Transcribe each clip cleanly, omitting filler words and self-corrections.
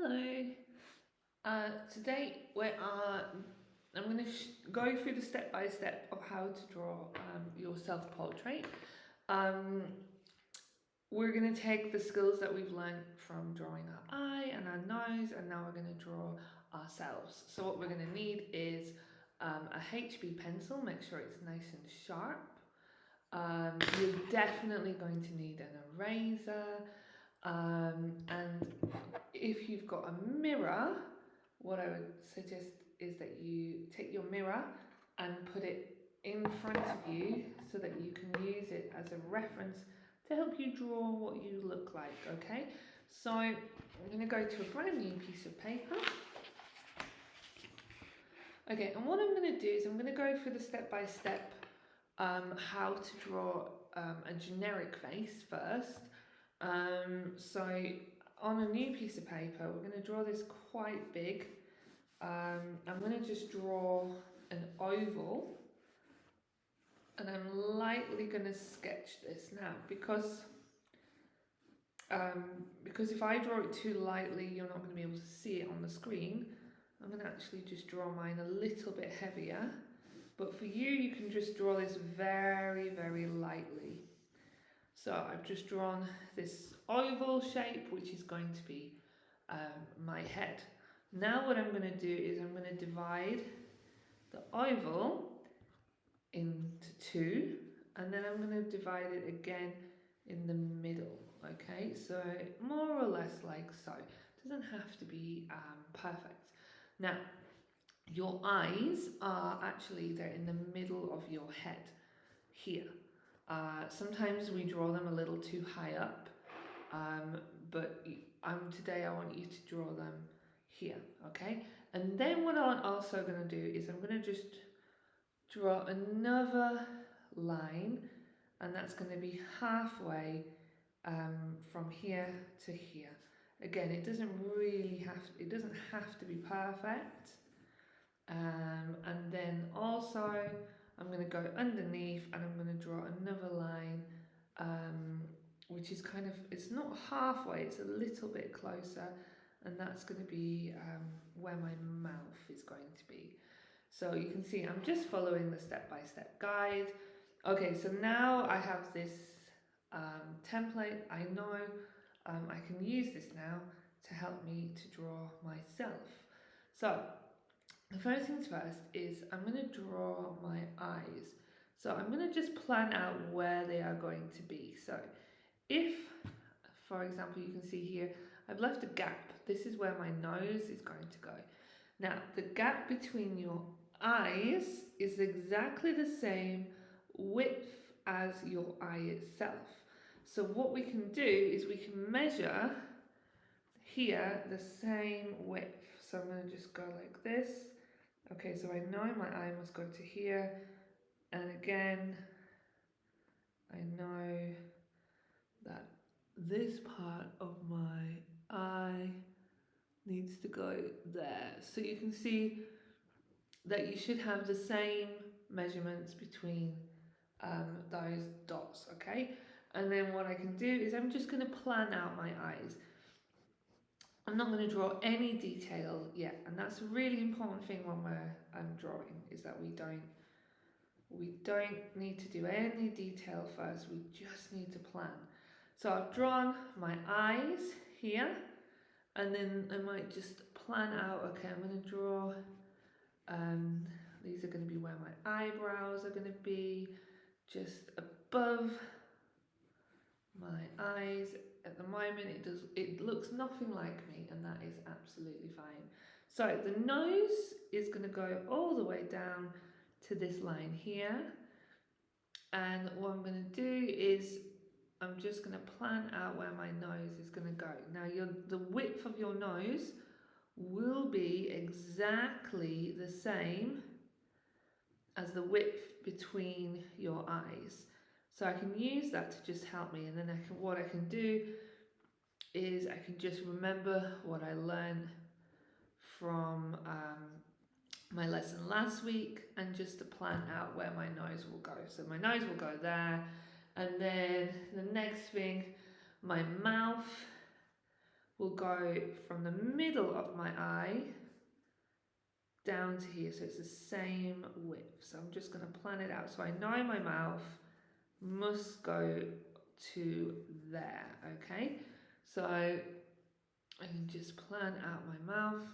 Hello. Today I'm going to go through the step by step of how to draw your self portrait. Um, we're going to take the skills that we've learned from drawing our eye and our nose, and now we're going to draw ourselves. So what we're going to need is a HB pencil. Make sure it's nice and sharp. You're definitely going to need an eraser. And if you've got a mirror, what I would suggest is that you take your mirror and put it in front of you so that you can use it as a reference to help you draw what you look like, okay? So I'm going to go to a brand new piece of paper. Okay, and what I'm going to do is I'm going to go through the step-by-step how to draw a generic face first. So on a new piece of paper, we're going to draw this quite big. I'm going to just draw an oval, and I'm lightly going to sketch this now because if I draw it too lightly, you're not going to be able to see it on the screen. I'm going to actually just draw mine a little bit heavier, but for you, you can just draw this very, very lightly. So I've just drawn this oval shape, which is going to be my head. Now what I'm going to do is I'm going to divide the oval into two, and then I'm going to divide it again in the middle, okay? So more or less like so. It doesn't have to be perfect. Now, your eyes are actually, they're in the middle of your head here. Sometimes we draw them a little too high up, but today I want you to draw them here, okay? And then what I'm also going to do is I'm going to just draw another line, and that's going to be halfway from here to here. Again, it doesn't have to be perfect. And then also I'm going to go underneath and I'm going to draw another line, which is kind of, it's not halfway, it's a little bit closer, and that's going to be where my mouth is going to be. So you can see I'm just following the step-by-step guide. Okay, so now I have this template. I know I can use this now to help me to draw myself. So the first things first is I'm going to draw my eyes. So I'm going to just plan out where they are going to be. So if, for example, you can see here, I've left a gap. This is where my nose is going to go. Now, the gap between your eyes is exactly the same width as your eye itself. So what we can do is we can measure here the same width. So I'm going to just go like this. Okay, so I know my eye must go to here, and again, I know that this part of my eye needs to go there. So you can see that you should have the same measurements between those dots, okay? And then what I can do is I'm just going to plan out my eyes. I'm not going to draw any detail yet, and that's a really important thing when we're drawing, is that we don't need to do any detail first, we just need to plan. So I've drawn my eyes here, and then I might just plan out, okay, I'm going to draw, these are going to be where my eyebrows are going to be, just above my eyes. At the moment it looks nothing like me, and that is absolutely fine. So the nose is going to go all the way down to this line here, and what I'm going to do is I'm just going to plan out where my nose is going to go. Now the width of your nose will be exactly the same as the width between your eyes. So I can use that to just help me, and then what I can do is I can just remember what I learned from my lesson last week, and just to plan out where my nose will go. So my nose will go there, and then the next thing, my mouth will go from the middle of my eye down to here, so it's the same width. So I'm just going to plan it out. So I know my mouth must go to there, okay? So I can just plan out my mouth.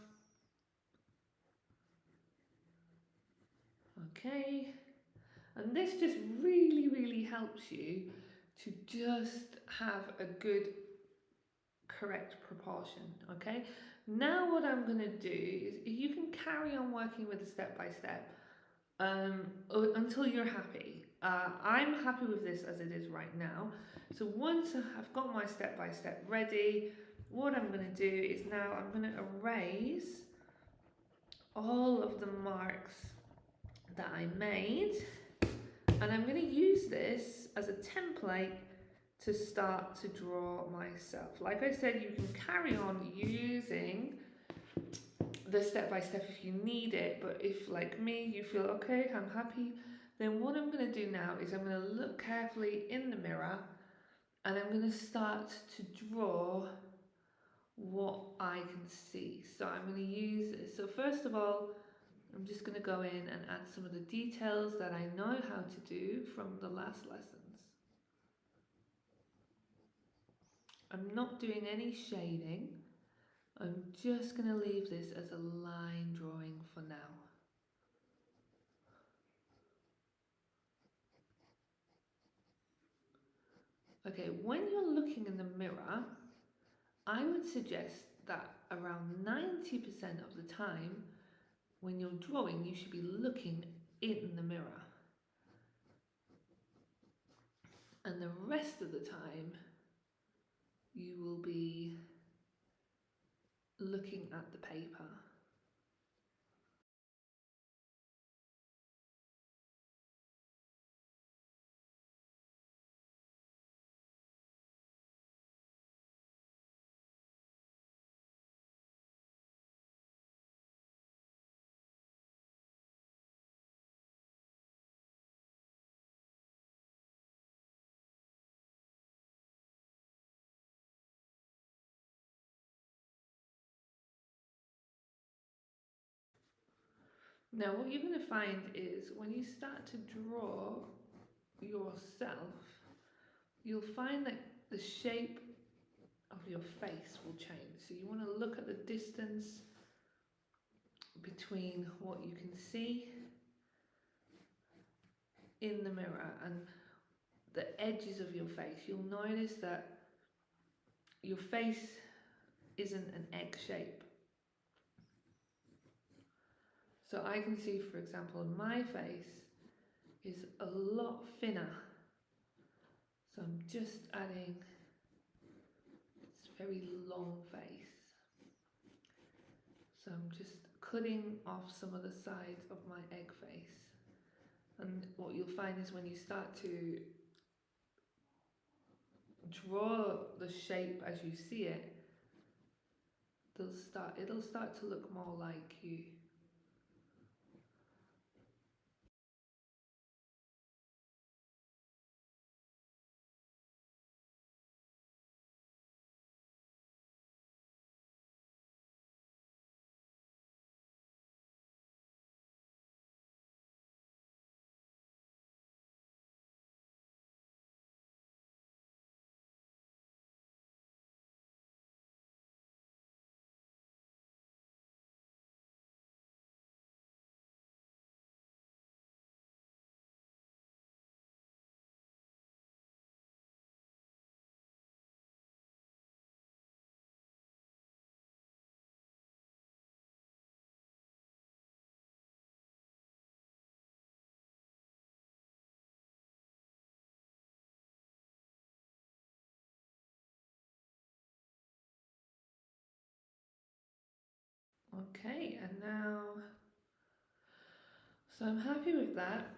Okay, and this just really helps you to just have a good correct proportion. Okay, now what I'm going to do is you can carry on working with the step by step until you're happy. I'm happy with this as it is right now. So once I've got my step by step ready, what I'm going to do is now I'm going to erase all of the marks that I made, and I'm going to use this as a template to start to draw myself. Like I said, you can carry on using the step by step if you need it, but if, like me, you feel okay, I'm happy, then what I'm going to do now is I'm going to look carefully in the mirror and I'm going to start to draw what I can see. So I'm going to use this. So first of all, I'm just going to go in and add some of the details that I know how to do from the last lessons. I'm not doing any shading. I'm just going to leave this as a line drawing for now. Okay, when you're looking in the mirror, I would suggest that around 90% of the time when you're drawing, you should be looking in the mirror. And the rest of the time, you will be looking at the paper. Now what you're going to find is when you start to draw yourself, you'll find that the shape of your face will change. So you want to look at the distance between what you can see in the mirror and the edges of your face. You'll notice that your face isn't an egg shape. So I can see, for example, my face is a lot thinner. So I'm just adding this very long face. So I'm just cutting off some of the sides of my egg face. And what you'll find is when you start to draw the shape as you see it, it'll start to look more like you. Okay, and now, so I'm happy with that.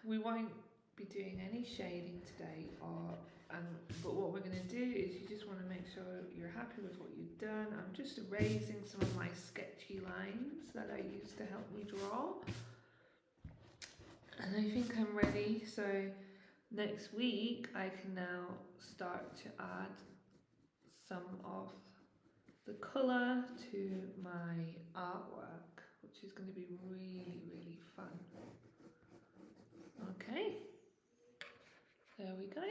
We won't be doing any shading today, but what we're going to do is you just want to make sure you're happy with what you've done. I'm just erasing some of my sketchy lines that I used to help me draw. And I think I'm ready, so next week I can now start to add some of the colour to my artwork, which is going to be really, really fun. Okay, there we go.